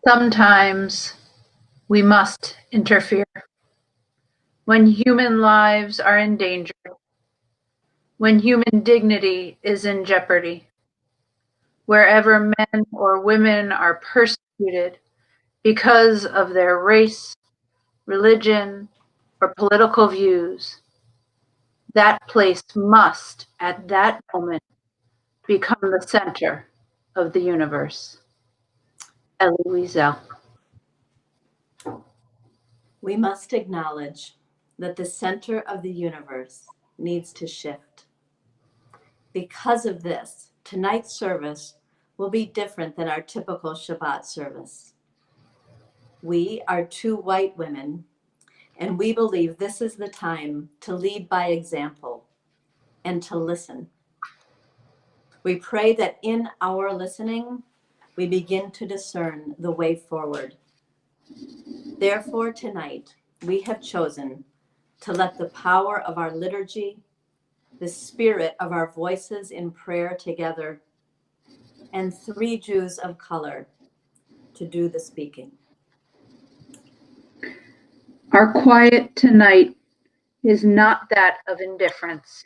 Sometimes we must interfere when human lives are in danger, when human dignity is in jeopardy, wherever men or women are persecuted because of their race, religion, or political views. That place must, at that moment, become the center of the universe. Elie Wiesel. We must acknowledge that the center of the universe needs to shift. Because of this, tonight's service will be different than our typical Shabbat service. We are two white women, and we believe this is the time to lead by example and to listen. We pray that in our listening, we begin to discern the way forward. Therefore, tonight, we have chosen to let the power of our liturgy, the spirit of our voices in prayer together, and 3 Jews of color to do the speaking. Our quiet tonight is not that of indifference.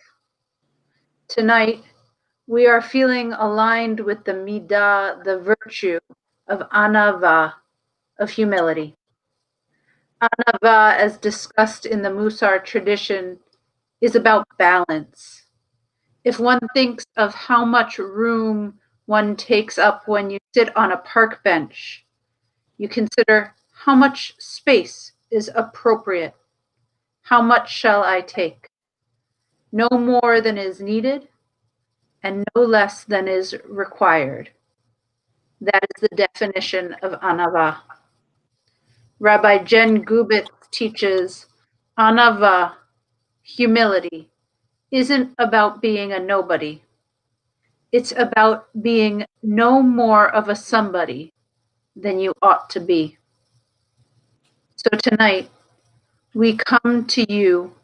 Tonight, we are feeling aligned with the midah, the virtue of anava, of humility. Anava, as discussed in the Musar tradition, is about balance. If one thinks of how much room one takes up when you sit on a park bench, you consider how much space is appropriate. How much shall I take? No more than is needed, and no less than is required. That is the definition of anava. Rabbi Jen Gubitz teaches anava, humility, isn't about being a nobody. It's about being no more of a somebody than you ought to be. So tonight, we come to you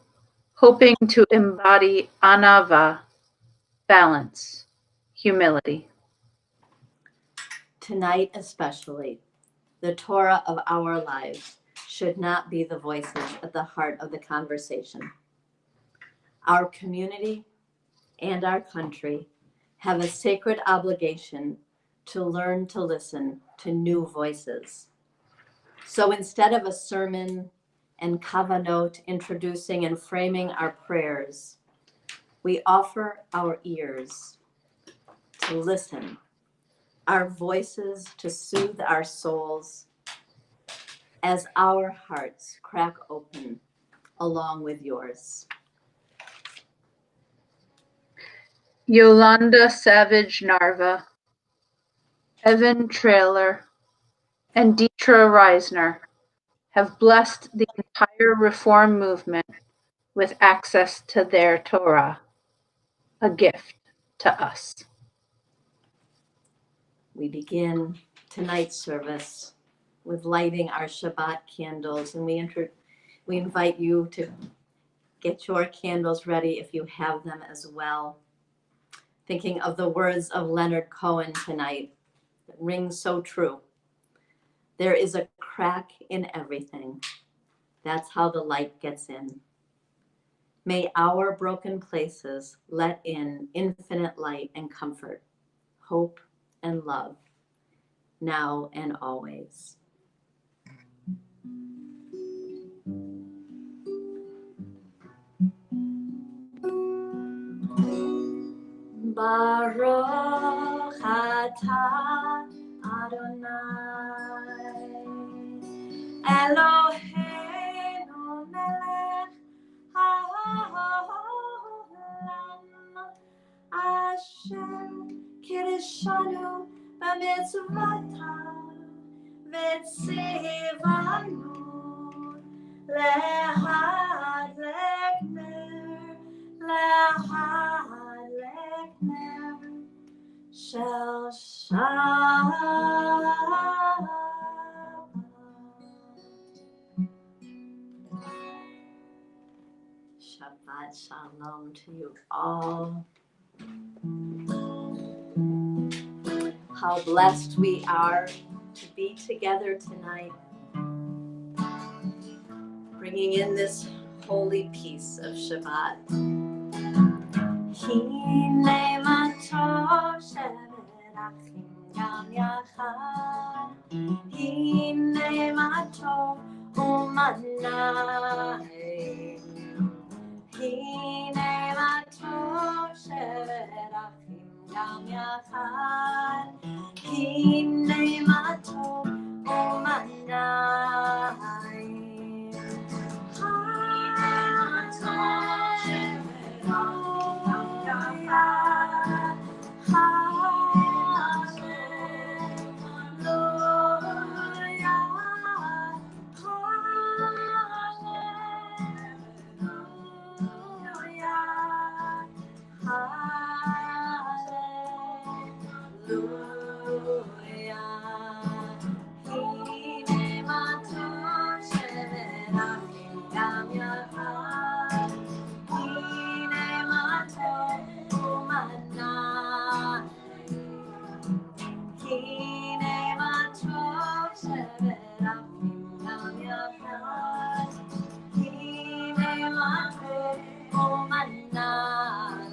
hoping to embody anava, balance, humility. Tonight especially, the Torah of our lives should not be the voices at the heart of the conversation. Our community and our country have a sacred obligation to learn to listen to new voices. So instead of a sermon and kavanot introducing and framing our prayers, we offer our ears to listen, our voices to soothe our souls as our hearts crack open along with yours. Yolanda Savage Narva, Evan Trailer, and Dietra Reisner have blessed the entire Reform movement with access to their Torah, a gift to us. We begin tonight's service with lighting our Shabbat candles, and we invite you to get your candles ready if you have them as well. Thinking of the words of Leonard Cohen tonight that ring so true. There is a crack in everything. That's how the light gets in. May our broken places let in infinite light and comfort, hope and love, now and always. Baruch atah Adonai Eloheinu melech haolam asher kirishanu b'mitzvotav v'tzivanu lehadlek ner shel Shabbat. Shabbat shalom to you all. How blessed we are to be together tonight, bringing in this holy peace of Shabbat. Hine matov she'erachim gam yachad, hine matov u'manayim, hine matov she'erachim gam yachad, hine matov u'manayim.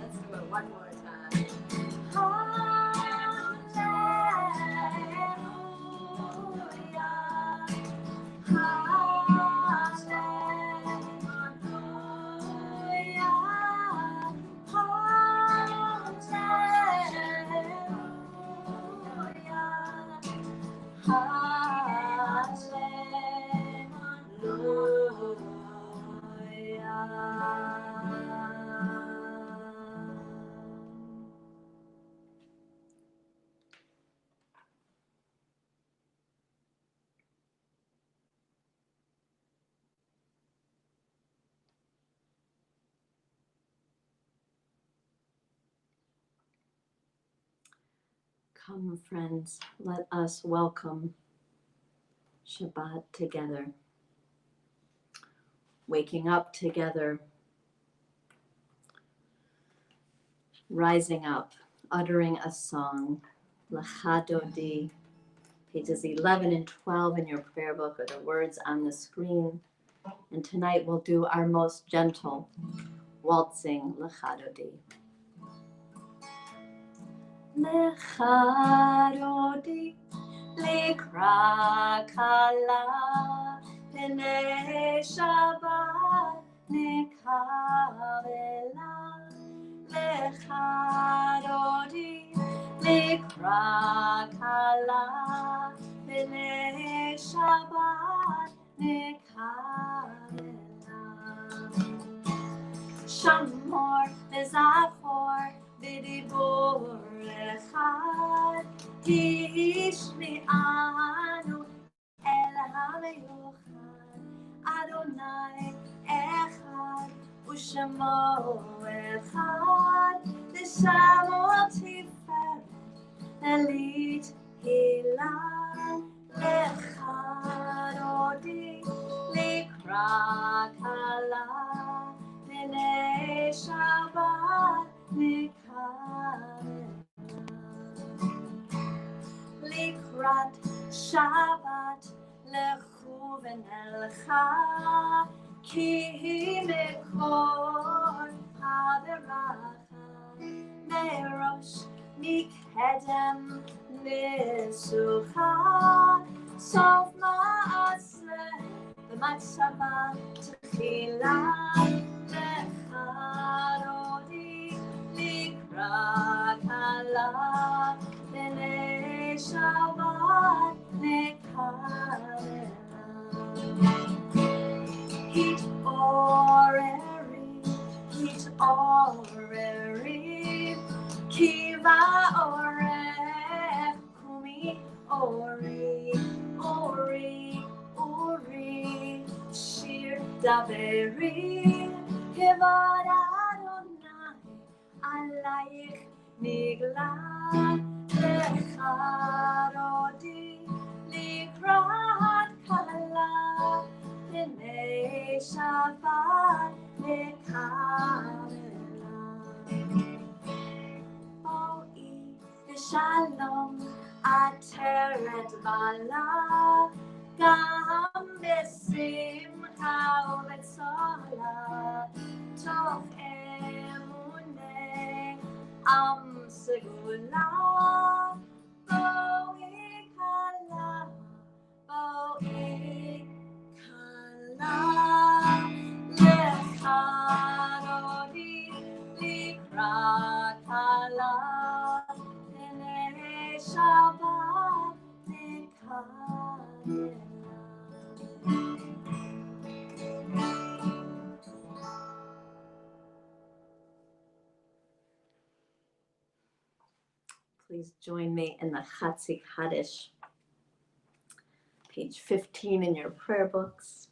Let's do it one more time. Come, friends, let us welcome Shabbat together, waking up together, rising up, uttering a song, L'chadodi, pages 11 and 12 in your prayer book are the words on the screen. And tonight we'll do our most gentle waltzing L'chadodi. L'chadodi likra kala p'nei Shabbat nikavela. L'chadodi likra kala p'nei Shabbat nikavela. Shamor v'zachor בדיבור אחד, השמיענו אל המיוחד, אדוני אחד ושמו אחד, לשמו תפארת אלית הילה, לך דודי לקראת כלה, בני שבת נקרא לקראת שבת לכו ונלכה, כי מקור הברכה מראש מקדם משוכה, סוף מעשה במחשבה תחילה, לך דודי לקראת כלה, בני שבת נקרא. התעוררי, כי באורך קומי אורי, שיר דברי, כבוד אדוני עלייך נגלה, לך דודי לקראת כלה, בני שבת נקרא. בואי בשלום עטרת בעלה, גם בשמחה ובצהלה, תוך אמוני עם סגולה. בואי כלה, בואי כלה, לך דודי לקראת כלה, בני שבת נקרא. Please join me in the Chatzi Kaddish, page 15 in your prayer books.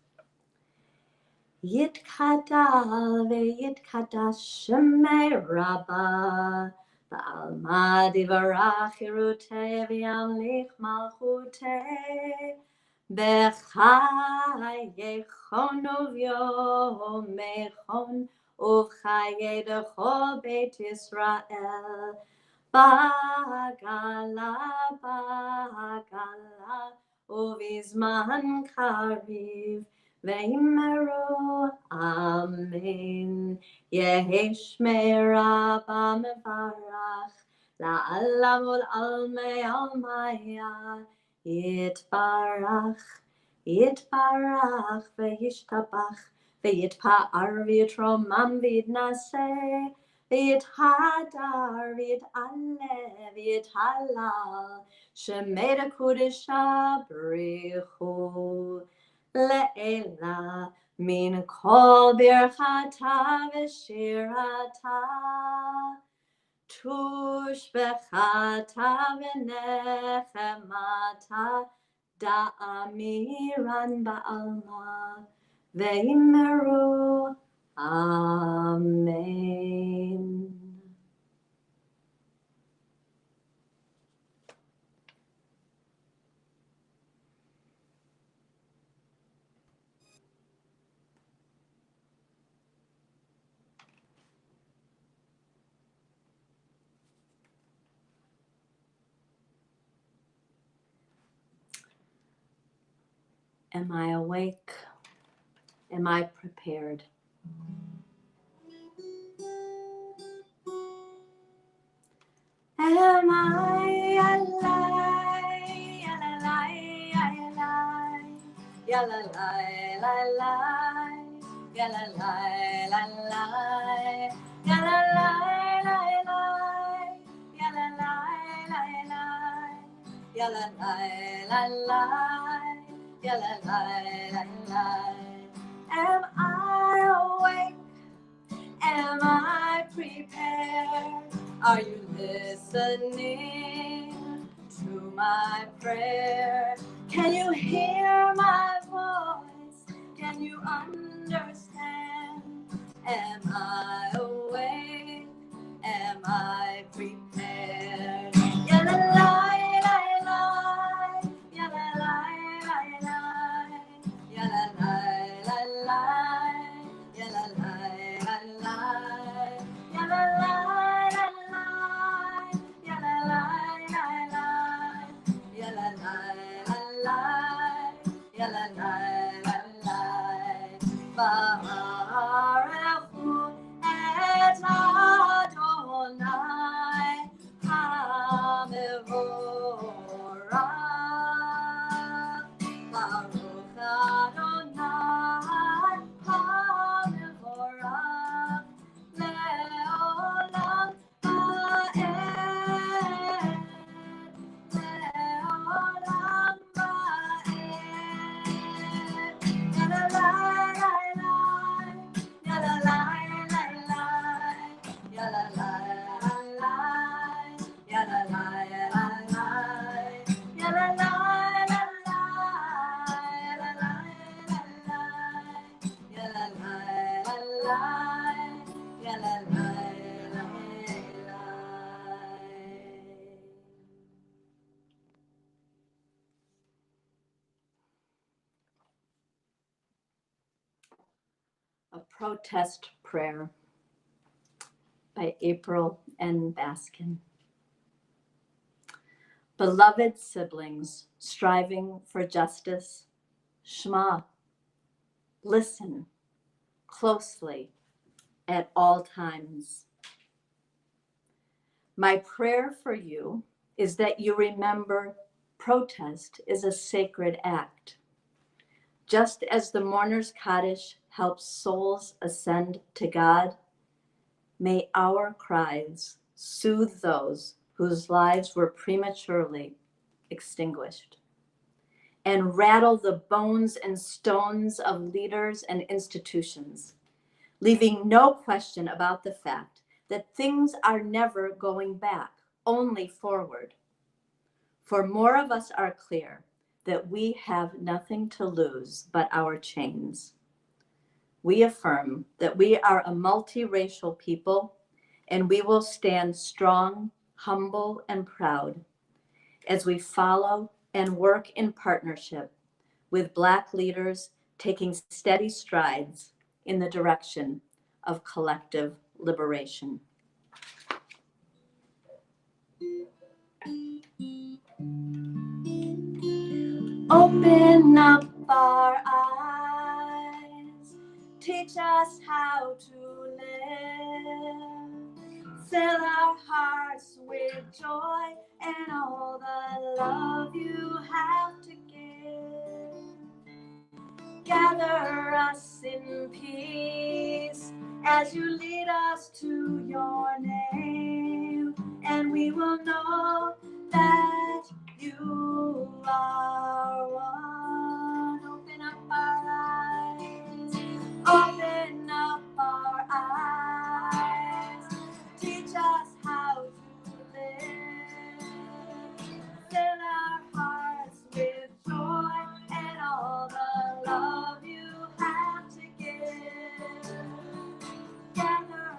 Yitkadal ve'yitkadash shemei Rabbah, ba'alma divarach hirutei v'yamlich malchutei, b'chayechon uvyomechon uv'chayei dechol beit Yisrael, bagala uvizman kariv ve'immeru amen. Yehi shmei Rabbah mevarach la'alam ul'almei almaya, yitbarach ve'yishtabach ve'yitpa'ar v'yitromam v'yitnaseh, v'yithadar v'yit'aleh v'yithalal, shemei dekudesha brichu le'ela min kol birchata v'shirata, tushbechata v'nechemata, da'amiran ba'alma ve'immeru amen. Am I awake? Am I prepared? Am I alive? Am I awake? Am I prepared? Are you listening to my prayer? Can you hear my voice? Can you understand? Am I awake? Am I prepared? Ya la la la la, ya la la la la, ya la la la la, ya la la la la, ya la la la la, ya la la la la, ya la la la la, ya la la la la. Baruch Hu et Adonai HaMevorach. Baruch Adonai HaMevorach le'olam va'ed. Le'olam va'ed. Ya la la la la, ya la la la la, ya la la la la, ya la la la la, ya la la la la, ya la la la la. A Protest Prayer by April N. Baskin. Beloved siblings striving for justice, Shema, listen closely at all times. My prayer for you is that you remember protest is a sacred act. Just as the mourner's Kaddish helps souls ascend to God, may our cries soothe those whose lives were prematurely extinguished and rattle the bones and stones of leaders and institutions, leaving no question about the fact that things are never going back, only forward. For more of us are clear that we have nothing to lose but our chains. We affirm that we are a multiracial people, and we will stand strong, humble, and proud as we follow and work in partnership with Black leaders taking steady strides in the direction of collective liberation. Open up our eyes, teach us how to live, fill our hearts with joy and all the love you have to give. Gather us in peace as you lead us to your name, and we will know that you are one. Open up our eyes, open up our eyes, teach us how to live, fill our hearts with joy and all the love you have to give. Gather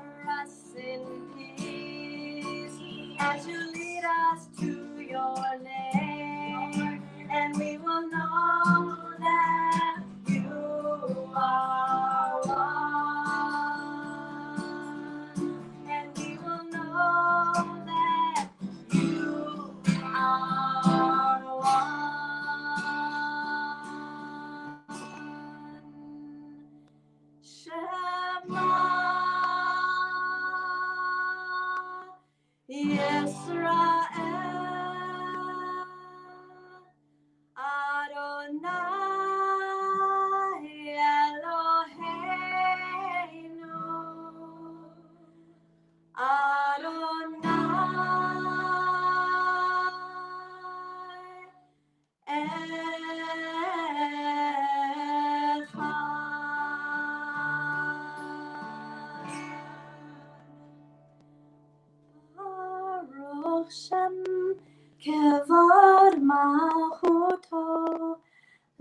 us in peace as you lead us to your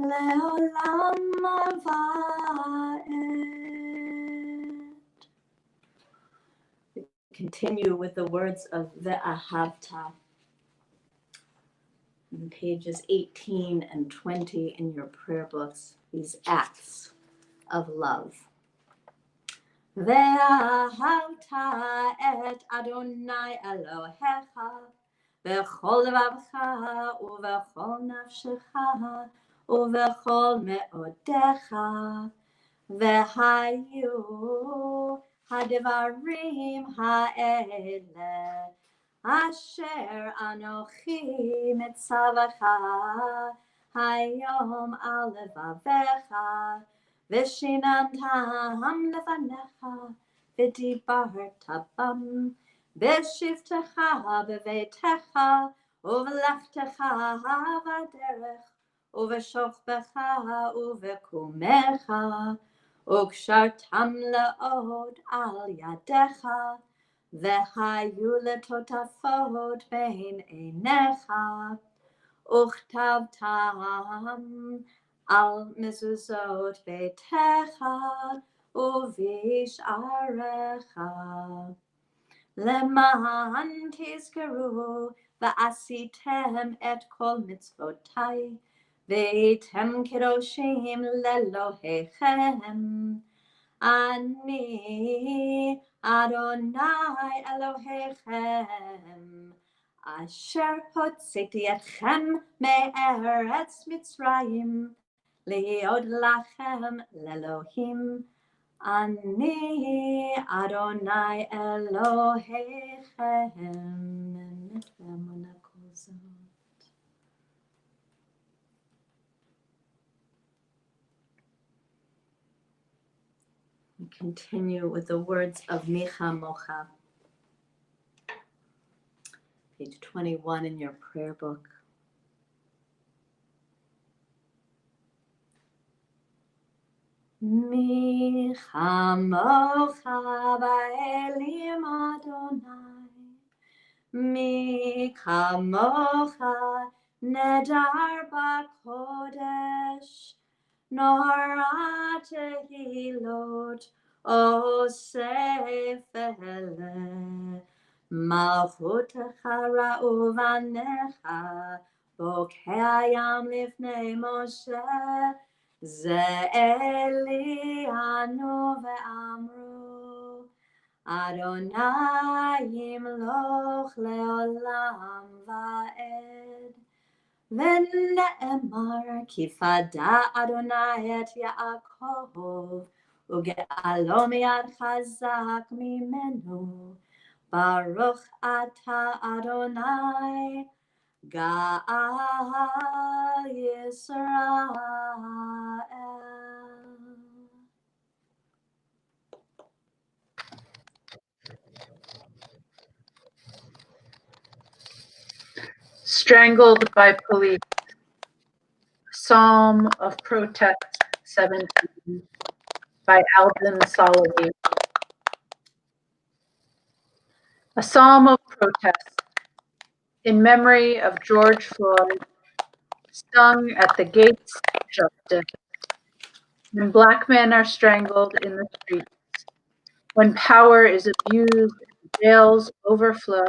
לעולם ועד. Continue with the words of Ve'ahavta on pages 18 and 20 in your prayer books, these acts of love. ואהבת את אדוני אלוהיך בכל לבבך ובכל נפשך ובכל מאודיך, והיו הדברים האלה אשר אנוכי מצווך היום על לבביך, ושיננתם לפניך, ודיברת בם בשבתך בביתך, ובלכתך בדרך, ובשוכבך ובקומך, וקשרתם לעוד על ידיך, והיו לטוטפות בין עיניך, וכתבתם על מזוזות ביתך ובשעריך, למען תזכרו ועשיתם את כל מצוותיי, והייתם קדושים לאלוהיכם. אני אדוני אלוהיכם, אשר הוצאתי אתכם מארץ מצרים, להיות לכם לאלוהים. אני אדוני אלוהיכם. אמת ואמונה כל זאת. We continue with the words of Micha Mocha, page 21 in your prayer book. Micha Mocha ba'elim Adonai, Micha Mocha nedar ba'kodesh, Nora tehilot osefele, Malchutecha ra'uvanecha, bokei hayam lifnei Moshe, ze elianu ve'amru, Adonai yimloch le'olam va'ed. ונאמר כי פדה אדוני את יעקב וגאלו מיד חזק ממנו, ברוך אתה אדוני גאל ישראל. Strangled by Police, Psalm of Protest 17 by Alvin Soloway. A psalm of protest in memory of George Floyd, sung at the gates of justice, when black men are strangled in the streets, when power is abused and jails overflow,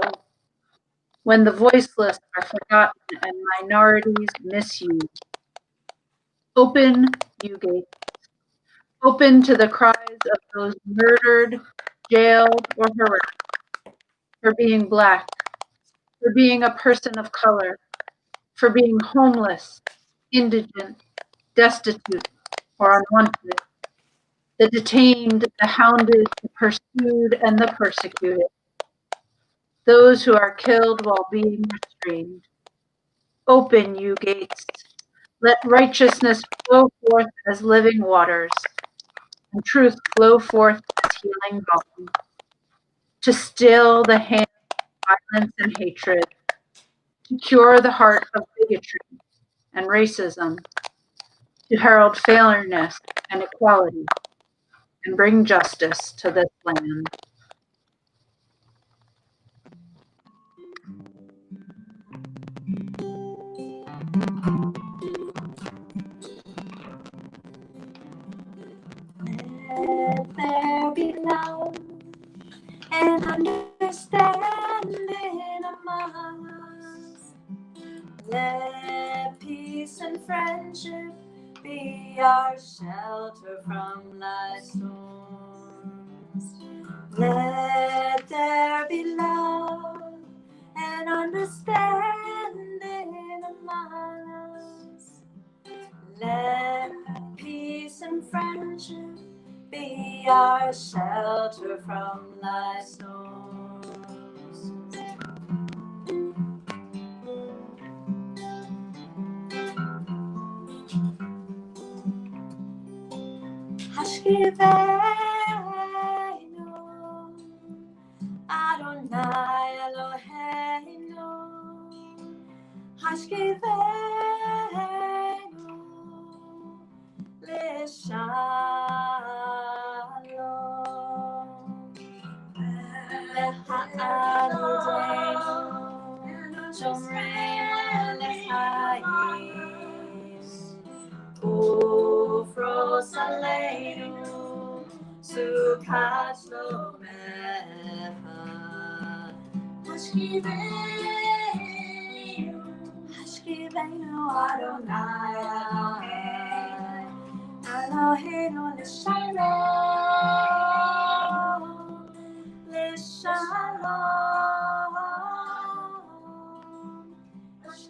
when the voiceless are forgotten and minorities misused. Open, you gates. Open to the cries of those murdered, jailed, or harassed for being black, for being a person of color, for being homeless, indigent, destitute, or unwanted, the detained, the hounded, the pursued, and the persecuted, those who are killed while being restrained. Open, you gates. Let righteousness flow forth as living waters, and truth flow forth as healing balm, to still the hand of violence and hatred, to cure the heart of bigotry and racism, to herald fairness and equality, and bring justice to this land. Let peace and friendship be our shelter from life's storms. Let there be love and understanding among us. Let peace and friendship be our shelter from life's storms. Hashkivenu Adonai Eloheinu, Hashkivenu L'Shalom, L'Ha'adodeinu Shomreinu L'Chaim, Ufros Aleinu Sukkot Shlomecha. Hashkivenu Adonai Eloheinu L'Shalom, L'Shalom.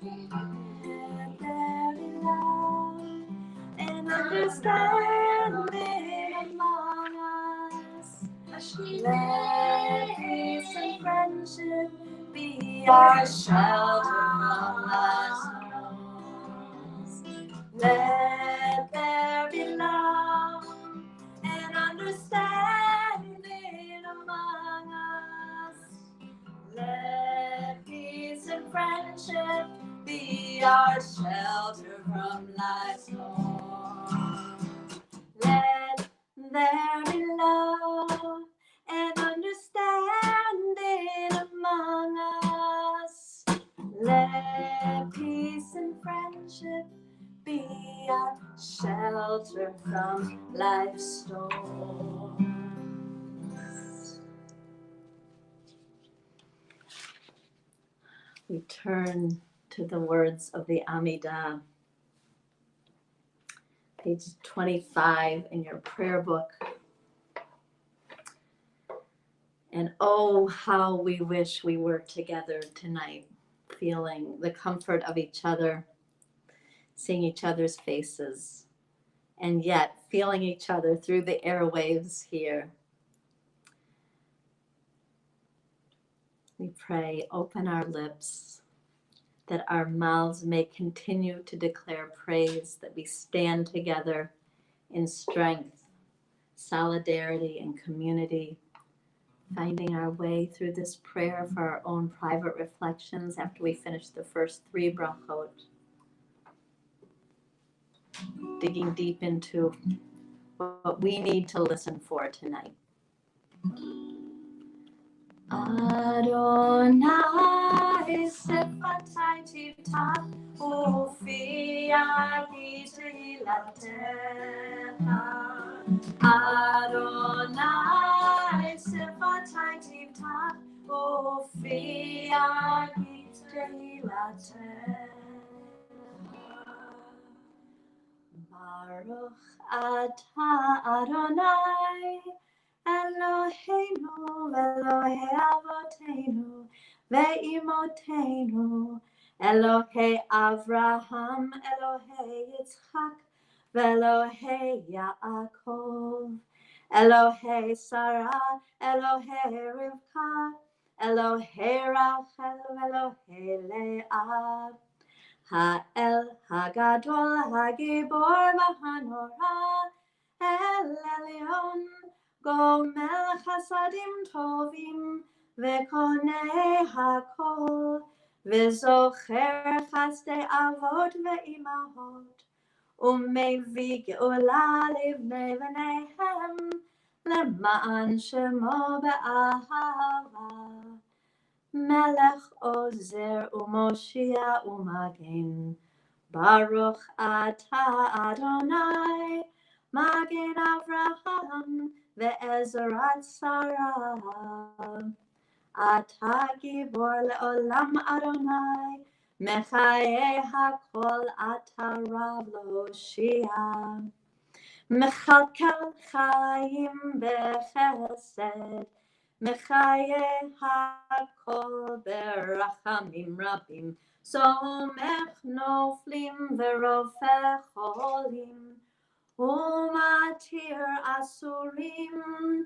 Let there be love and understanding among us. Let peace and friendship be our shelter from life's storms. Let there be love and understanding among us. Let peace and friendship be our shelter from life's storms. Let there be love and understanding among us. Let peace and friendship be our shelter from life's storms. We turn to the words of the Amidah, page 25 in your prayer book. And oh, how we wish we were together tonight, feeling the comfort of each other, seeing each other's faces, and yet feeling each other through the airwaves here. We pray, open our lips, that our mouths may continue to declare praise, that we stand together in strength, solidarity, and community, finding our way through this prayer for our own private reflections after we finish the first 3 brachot, digging deep into what we need to listen for tonight. Adonai Sefatai Tivtach Ufi Tehillatcha. Adonai Sefatai Tivtach Ufi Tehillatcha. Baruch Atah Adonai Eloheinu Elohei Avoteinu Ve'imoteinu Elohei Avraham Elohei Yitzchak Ve'Elohei Yaakov Elohei Sarah Elohei Rivka Elohei Rachel Elohei Leah Ha'el Hagadol Hagibor V'Hanora El Elyon Gomel Chasadim Tovim Ve'konei Hakol Ve'zocher Chasdei Avot Ve'imahot U'mevi Geula Livnei V'neihem Lema'an Shemo Be'ahava Melech Ozer U'Moshia U'Magen Baruch Atah Adonai Magen Avraham Ve'ezrat Sarah Atah Gibor Le'olam Adonai מחיי הכל אתה רב להושיע, מכלכל חיים בחסד, מחיי הכל ברחמים רבים, סומך נופלים ורופא חולים, ומתיר אסורים,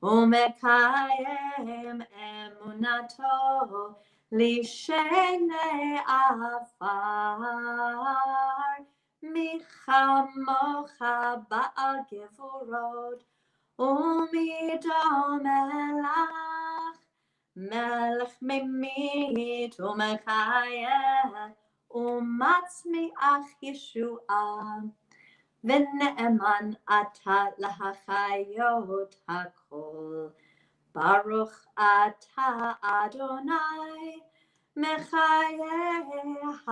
ומקיים אמונתו לשני עפר, מי כמוך בעל גבורות, ומי דומה לך, מלך ממית ומחיה, ומצמיח ישועה, ונאמן אתה להחיות הכל. ברוך אתה אדוני, מחיי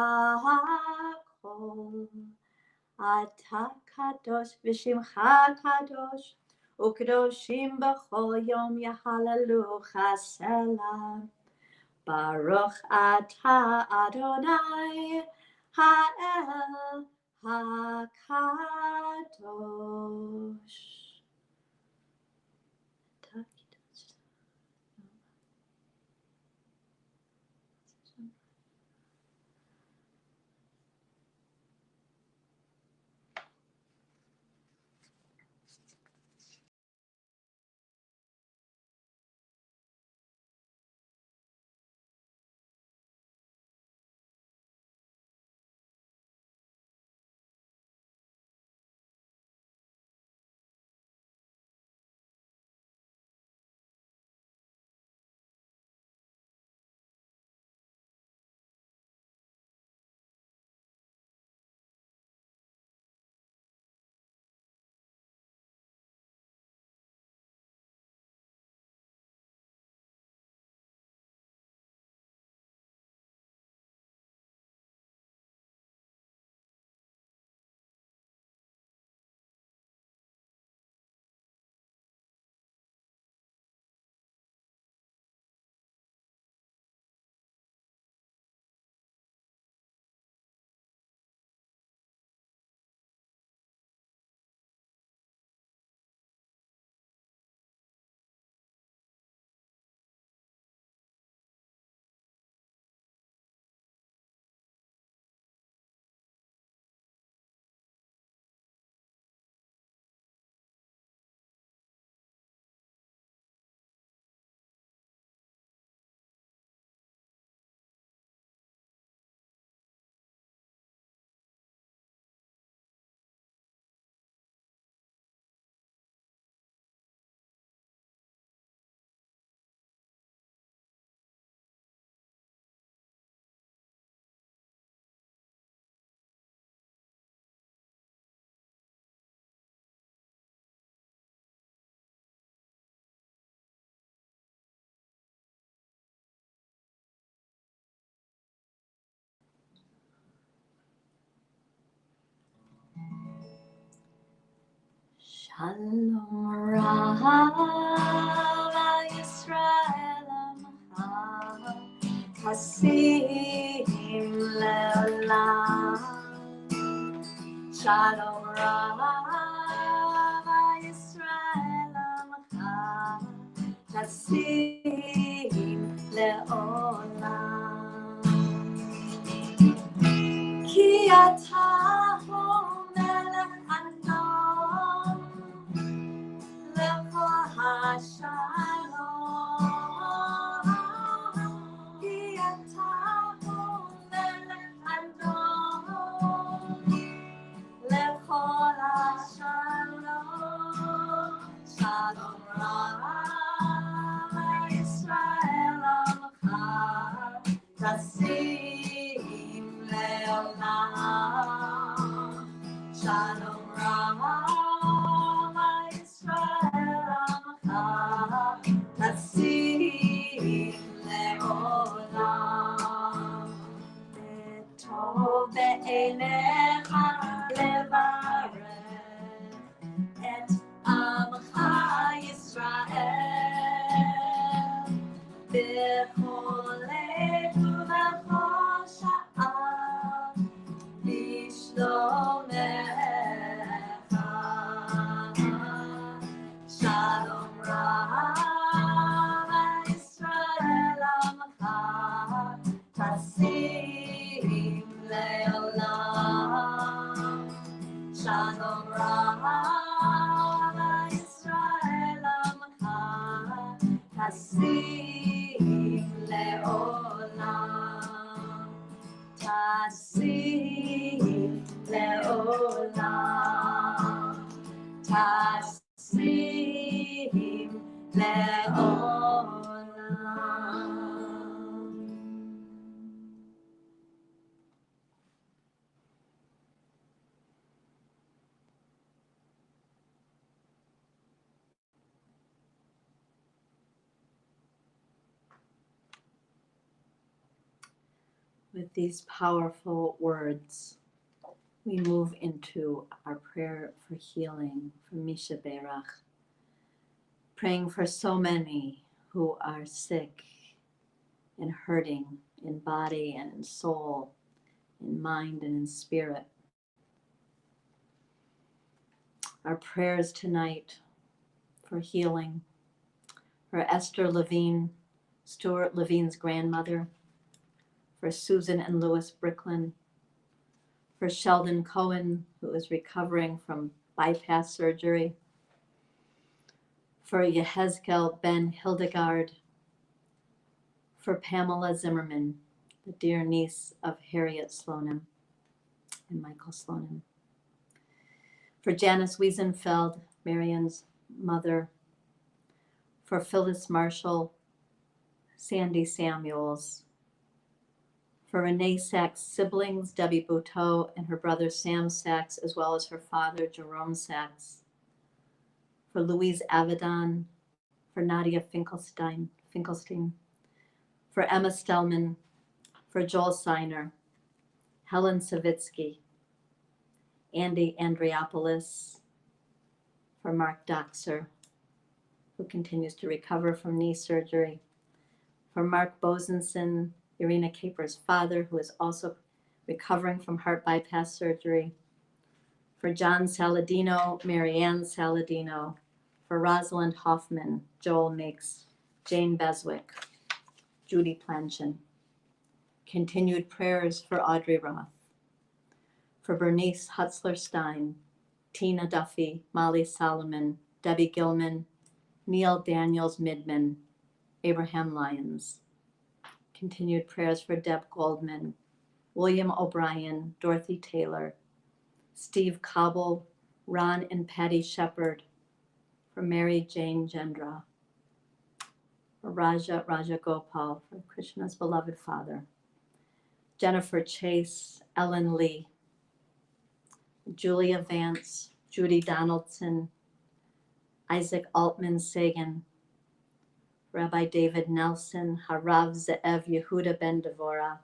הכל. אתה קדוש ושמך קדוש, וקדושים בכל יום יהללוך סלה. ברוך אתה אדוני, האל הקדוש. Shalom Rava Yisrael Amcha Hasim Leolam. Shalom Rava Yisrael Amcha Hasim Leolam. Ki ata hu melech adon lechol hashalom. Ki ata hu melech adon lechol hashalom. Shalom Rava Yisrael Amcha Tasim Leolam. Shalom Rava Yisrael Amcha Tasim Leolam. Tov be'enecha levarech et Amcha Yisrael b'chol lev ובכל שעה Tasim leolam. Tasim leolam. With these powerful words, we move into our prayer for healing from Misha Berach, praying for so many who are sick and hurting in body and in soul, in mind and in spirit. Our prayers tonight for healing for Esther Levine, Stuart Levine's grandmother, for Susan and Louis Bricklin, for Sheldon Cohen, who is recovering from bypass surgery, for Yehezkel Ben Hildegard, for Pamela Zimmerman, the dear niece of Harriet Slonim and Michael Slonim, for Janice Wiesenfeld, Marion's mother, for Phyllis Marshall, Sandy Samuels, for Renee Sachs' siblings, Debbie Bouteau and her brother Sam Sachs, as well as her father, Jerome Sachs, for Louise Avedon, for Nadia Finkelstein, for Emma Stellman, for Joel Seiner, Helen Savitsky, Andy Andriopoulos, for Mark Doxer, who continues to recover from knee surgery, for Mark Bosenson, Irina Caper's father, who is also recovering from heart bypass surgery, for John Saladino, Marianne Saladino, for Rosalind Hoffman, Joel Meeks, Jane Beswick, Judy Planchin. Continued prayers for Audrey Roth, for Bernice Hutzler-Stein, Tina Duffy, Molly Solomon, Debbie Gilman, Neil Daniels Midman, Abraham Lyons. Continued prayers for Deb Goldman, William O'Brien, Dorothy Taylor, Steve Cobble, Ron and Patty Shepard, for Mary Jane Gendra, for Raja Gopal, for Krishna's beloved father, Jennifer Chase, Ellen Lee, Julia Vance, Judy Donaldson, Isaac Altman Sagan, Rabbi David Nelson, Harav Ze'ev Yehuda Ben Devora,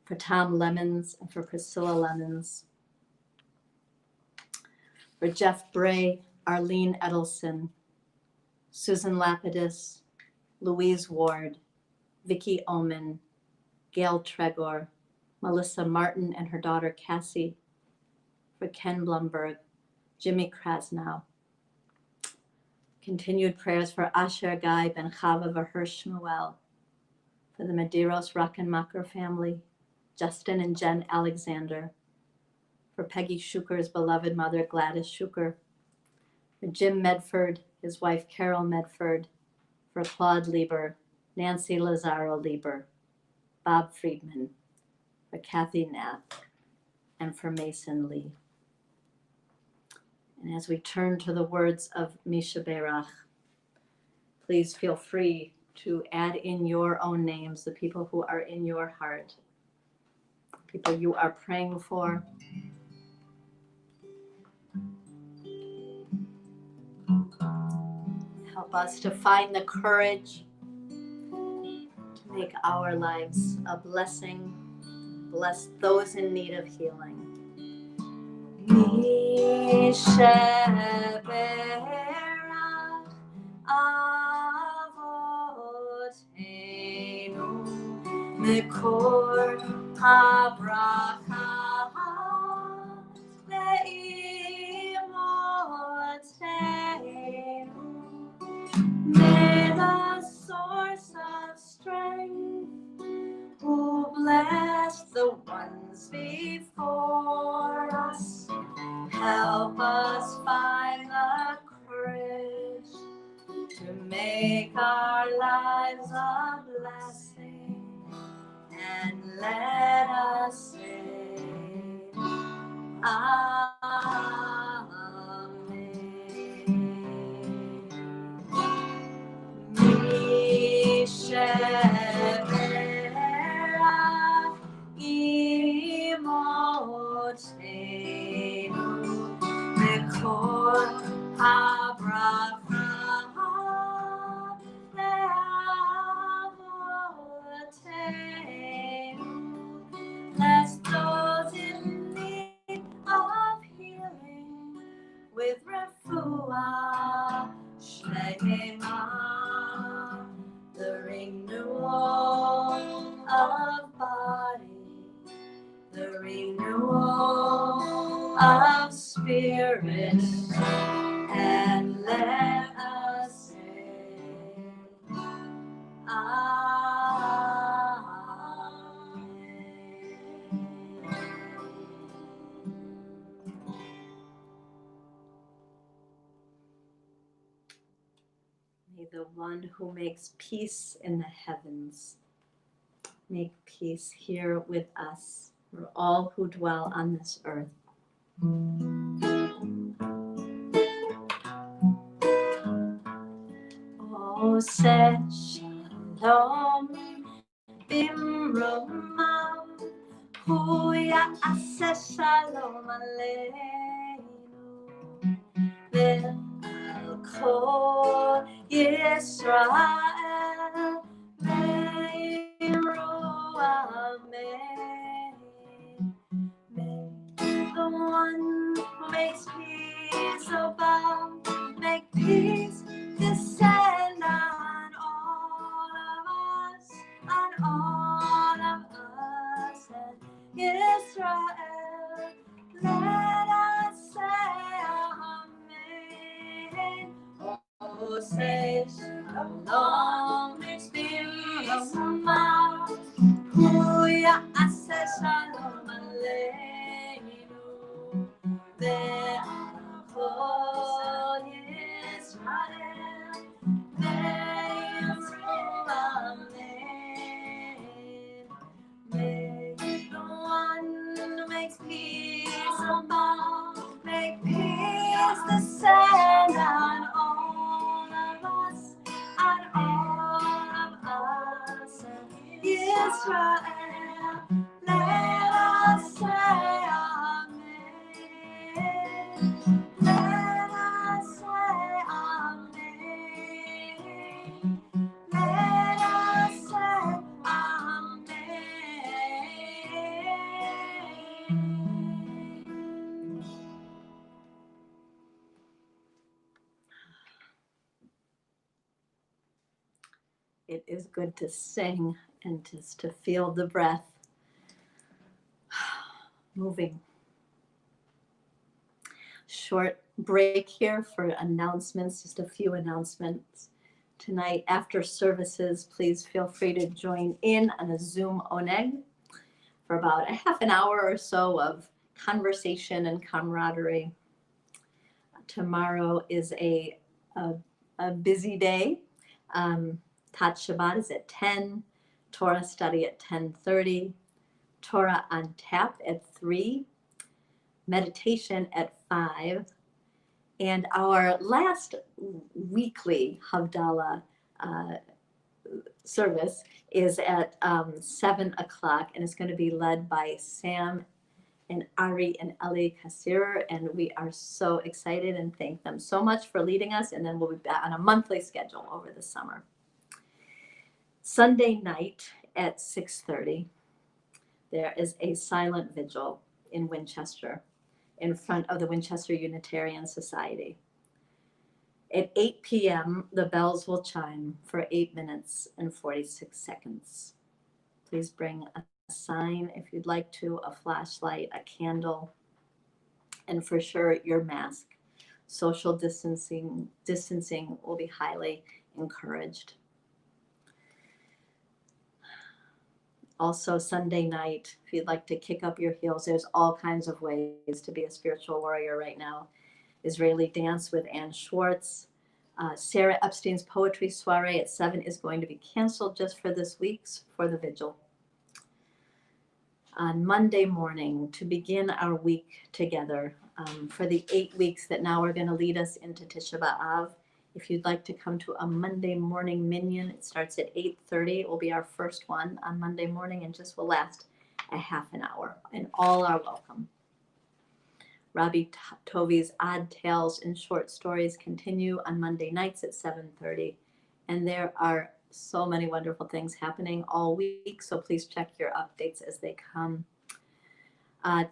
for Tom Lemons and for Priscilla Lemons, for Jeff Bray, Arlene Edelson, Susan Lapidus, Louise Ward, Vicki Oman, Gail Tregor, Melissa Martin and her daughter Cassie, for Ken Blumberg, Jimmy Krasnow. Continued prayers for Asher Guy Ben Chava Vahersh Shmuel, for the Medeiros Rockenmacher family, Justin and Jen Alexander, for Peggy Shuker's beloved mother Gladys Shuker, for Jim Medford, his wife Carol Medford, for Claude Lieber, Nancy Lazaro Lieber, Bob Friedman, for Kathy Knapp, and for Mason Lee. And as we turn to the words of Misha Berach, please feel free to add in your own names, the people who are in your heart, people you are praying for. Help us to find the courage to make our lives a blessing, bless those in need of healing. Misha Berach Avotenu Mekor HaBracha Le'imotenu. May the source of strength who bless the ones before us help us find the courage to make our lives a blessing. and let us say, Misheberach imotenu v'kol habracha le'avotenu. Bless those in need of healing with refuah shlema, the renewal of body, the renewal of spirit, and let us say, May the one who makes peace in the heavens make peace here with us, for all who dwell on this earth. Oseh shalom bimromav, hu ya'aseh shalom aleinu, ve'al kol Yisrael me'imru amen. May the one who makes peace above make peace descend on all of us, and Israel. Let us say Amen. Oh, say Shalom, makes peace among hu ya'aseh shalom aleinu, ve'al kol Yisrael me'imru amen. May the one who makes peace above make peace descend on all of us, and Israel. Let us say Amen. Let us say Amen. Let us say Amen. It is good to sing and just to feel the breath moving. Short break here for announcements, just a few announcements. Tonight, after services, please feel free to join in on a Zoom Oneg for about a half an hour or so of conversation and camaraderie. Tomorrow is a busy day. Tat Shabbat is at 10, Torah study at 10:30, Torah on tap at 3, meditation at 5, and our last weekly Havdalah service is at 7 o'clock, and it's going to be led by Sam and Ari and Eli Kassir, and we are so excited and thank them so much for leading us, and then we'll be back on a monthly schedule over the summer. Sunday night at 6:30, there is a silent vigil in Winchester in front of the Winchester Unitarian Society. At 8 p.m., the bells will chime for 8 minutes and 46 seconds. Please bring a sign if you'd like to, a flashlight, a candle, and for sure your mask. Social distancing will be highly encouraged. Also, Sunday night, if you'd like to kick up your heels, there's all kinds of ways to be a spiritual warrior right now. Israeli dance with Ann Schwartz. Sarah Epstein's poetry soiree at 7 is going to be canceled just for this week's for the vigil. on Monday morning to begin our week together for the 8 weeks that now are going to lead us into Tisha B'Av. If you'd like to come to a Monday morning minyan, it starts at 8:30. It will be our first one on Monday morning and just will last a half an hour, and all are welcome. Rabbi Tovi's Odd Tales and Short Stories continue on Monday nights at 7:30, and there are so many wonderful things happening all week, so please check your updates as they come.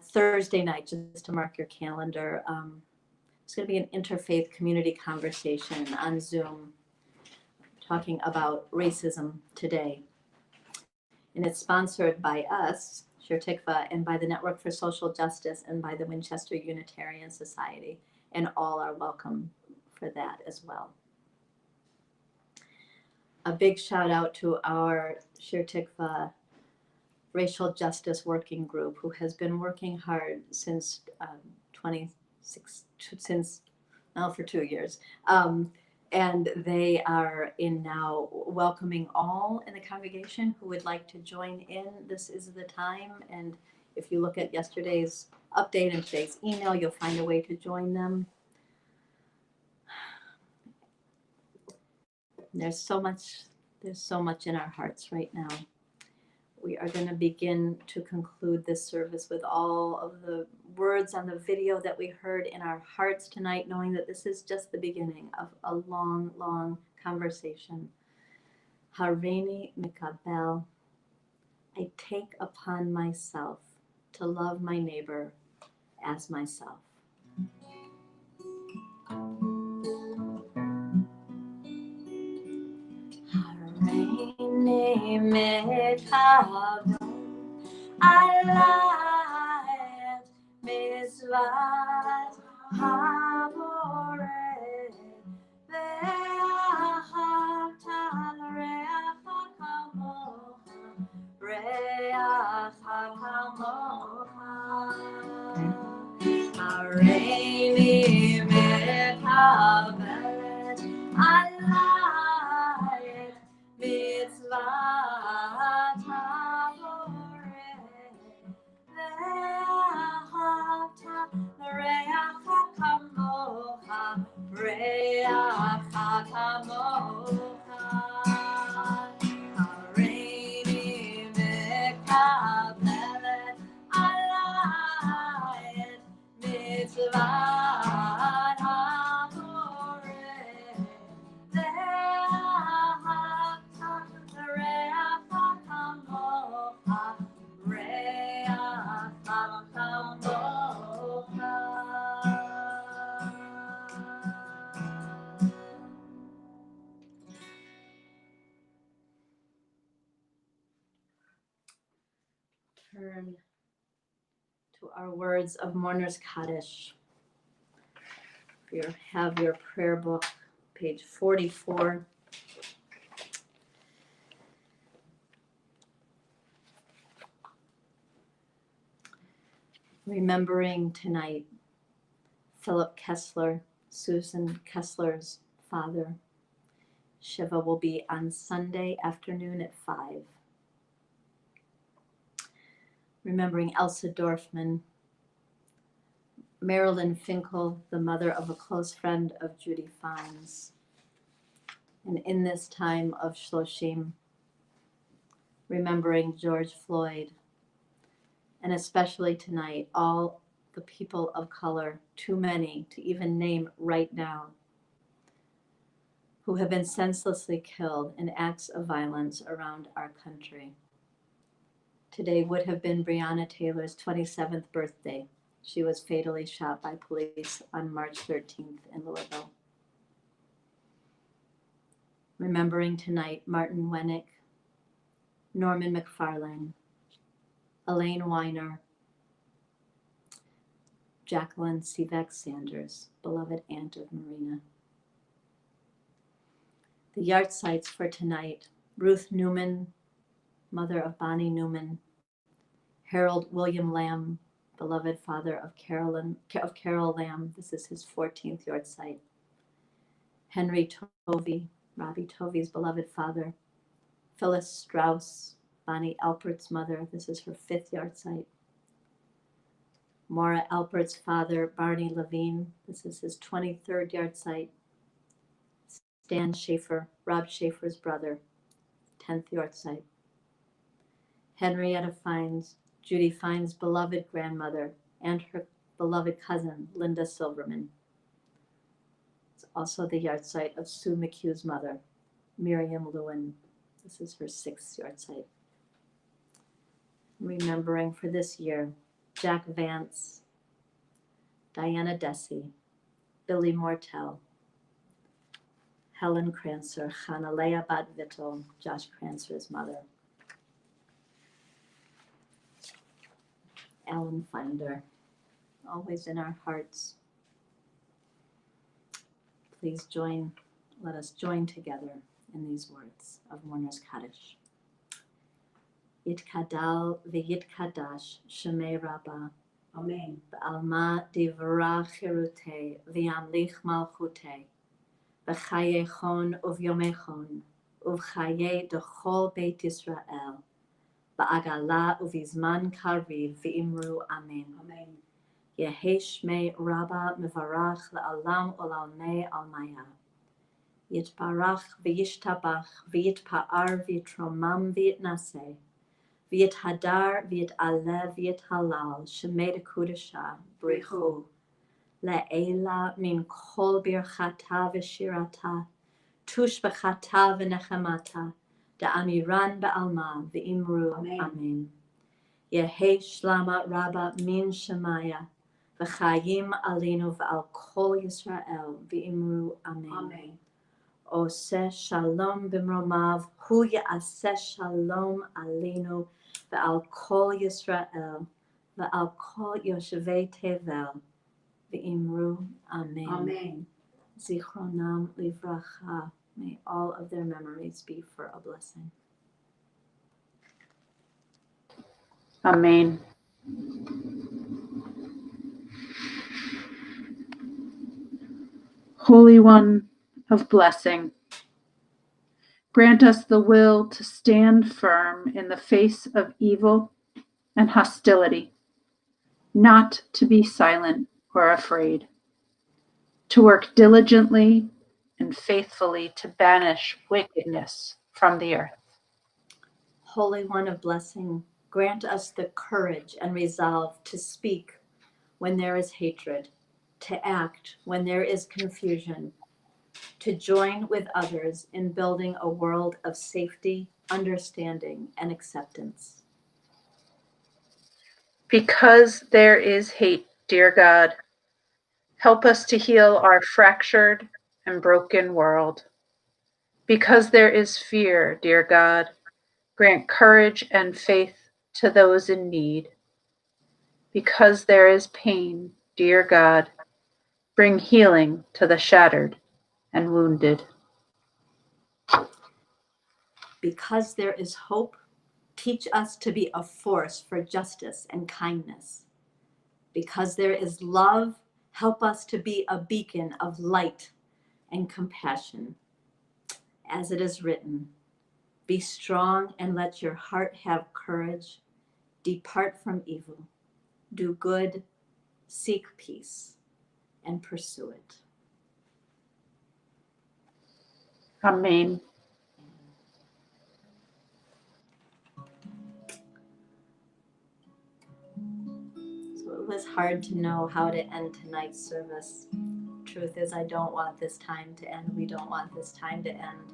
Thursday night, just to mark your calendar, it's going to be an interfaith community conversation on Zoom talking about racism today. And it's sponsored by us, Shir Tikvah, and by the Network for Social Justice and by the Winchester Unitarian Society. And all are welcome for that as well. A big shout out to our Shir Tikvah Racial Justice Working Group, who has been working hard since for 2 years. And they are in now welcoming all in the congregation who would like to join in. This is the time. And if you look at yesterday's update and today's email, you'll find a way to join them. There's so much in our hearts right now. We are going to begin to conclude this service with all of the words on the video that we heard in our hearts tonight, knowing that this is just the beginning of a long, long conversation. Hareini mikabel, I take upon myself to love my neighbor as myself. Hareini mikabel, I mitzvot haboreh ve'ahavta l'reacha kamocha reacha kamocha hareini mekabelet alayit mitzvot haboreh ve'ahavta l'reacha kamocha reacha kamocha hareini mekabelet alayit mitzvot haboreh ve'ahavta l'reacha kamocha reacha kamocha. Turn to our words of Mourner's Kaddish. If you have your prayer book, page 44. Remembering tonight Philip Kessler, Susan Kessler's father. Shiva will be on Sunday afternoon at 5. Remembering Elsa Dorfman, Marilyn Finkel, the mother of a close friend of Judy Fines. And in this time of Shloshim, remembering George Floyd, and especially tonight, all the people of color, too many to even name right now, who have been senselessly killed in acts of violence around our country. Today would have been Breonna Taylor's 27th birthday. She was fatally shot by police on March 13th in Louisville. Remembering tonight Martin Wennick, Norman McFarlane, Elaine Weiner, Jacqueline Sivek Sanders, beloved aunt of Marina. The yard sites for tonight: Ruth Newman, mother of Bonnie Newman; Harold William Lamb, beloved father of Carol Lamb. This is his 14th yard site. Henry Tovey, Robbie Tovey's beloved father; Phyllis Strauss, Bonnie Alpert's mother, this is her 5th yahrzeit. Maura Alpert's father, Barney Levine, this is his 23rd yahrzeit. Stan Schaefer, Rob Schaefer's brother, 10th yahrzeit. Henrietta Fines, Judy Fines' beloved grandmother, and her beloved cousin, Linda Silverman. It's also the yahrzeit of Sue McHugh's mother, Miriam Lewin. This is her 6th yahrzeit. Remembering for this year, Jack Vance, Diana Dessy, Billy Mortel, Helen Crancer, Chanalea Bat Vittel, Josh Crancer's mother, Alan Finder, always in our hearts. Please let us join together in these words of Mourner's Kaddish. Yitkadal v'yitkadash shemei Rabbah. Amen. B'alma divra chirutei v'yamlich malchutei. B'chaye chon uvyome chon. Uvchaye dechol Beit Yisrael. Ba'agala uvizman kariv v'imru Amen. Amen. Yehi shmei Rabbah mevarach la'alam ulalmei almaya. Yitbarach v'yishtabach v'yitpa'ar v'yitromam v'yitnaseh. V'yit hadar, v'yit alev, v'yit halal, shemei dekudesha, brichu, le'ela min kol birchata v'shirata, tush b'chata v'nechemata, da'amiran ba'alma, v'imru, amen. Yehi shlama rabba min shemaya, v'chayim alinu v'al kol Yisrael, v'imru, amen. Amen. Oseh shalom b'mromav, hu ya'aseh shalom alinu, V'al kol Yisrael, v'al kol Yoshevei Tevel, v'imru Amen. Amen. Zichronam livracha. May all of their memories be for a blessing. Amen. Holy One of blessing, grant us the will to stand firm in the face of evil and hostility, not to be silent or afraid, to work diligently and faithfully to banish wickedness from the earth. Holy One of blessing, grant us the courage and resolve to speak when there is hatred, to act when there is confusion, to join with others in building a world of safety, understanding, and acceptance. Because there is hate, dear God, help us to heal our fractured and broken world. Because there is fear, dear God, grant courage and faith to those in need. Because there is pain, dear God, bring healing to the shattered and wounded. Because there is hope, teach us to be a force for justice and kindness. Because there is love, help us to be a beacon of light and compassion. As it is written, be strong and let your heart have courage. Depart from evil. Do good, seek peace, and pursue it. Amen. So it was hard to know how to end tonight's service. Truth is, I don't want this time to end. We don't want this time to end.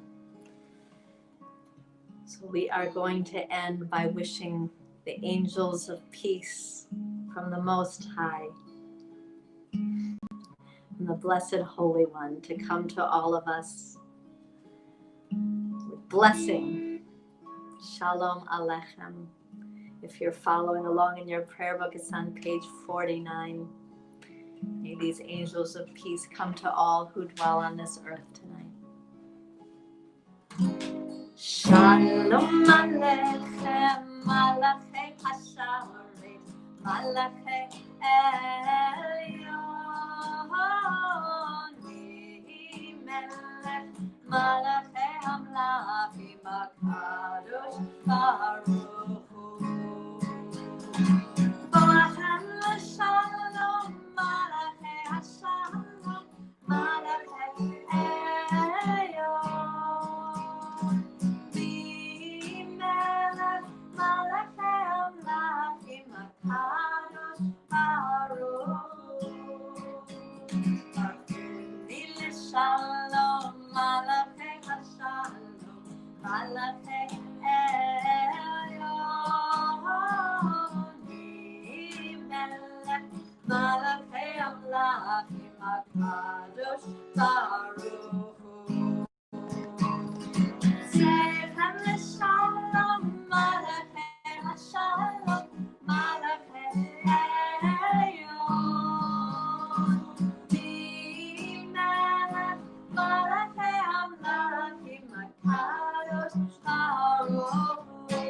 So we are going to end by wishing the angels of peace from the Most High and the Blessed Holy One to come to all of us with blessing. Shalom Aleichem. If you're following along in your prayer book, it's on page 49. May these angels of peace come to all who dwell on this earth tonight. Shalom Aleichem, Malachei Hasharet, Malachei Elyon, Melech, Malachei Hamlachim, HaKadosh Baruch Malachei Amlachim HaKadosh Baruch Hu. Sechem L'Shalom, Malachei HaShalom, Malachei Elyon. B'melech Malachei Amlachim HaKadosh Baruch Hu.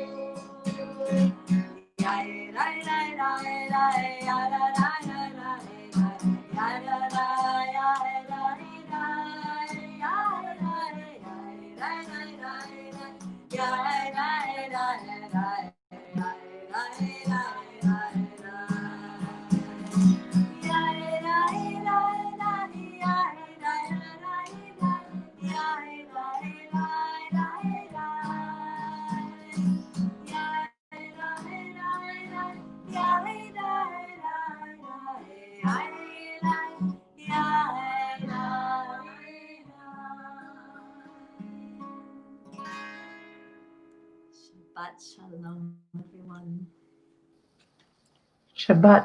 Shabbat Shalom, everyone. Shabbat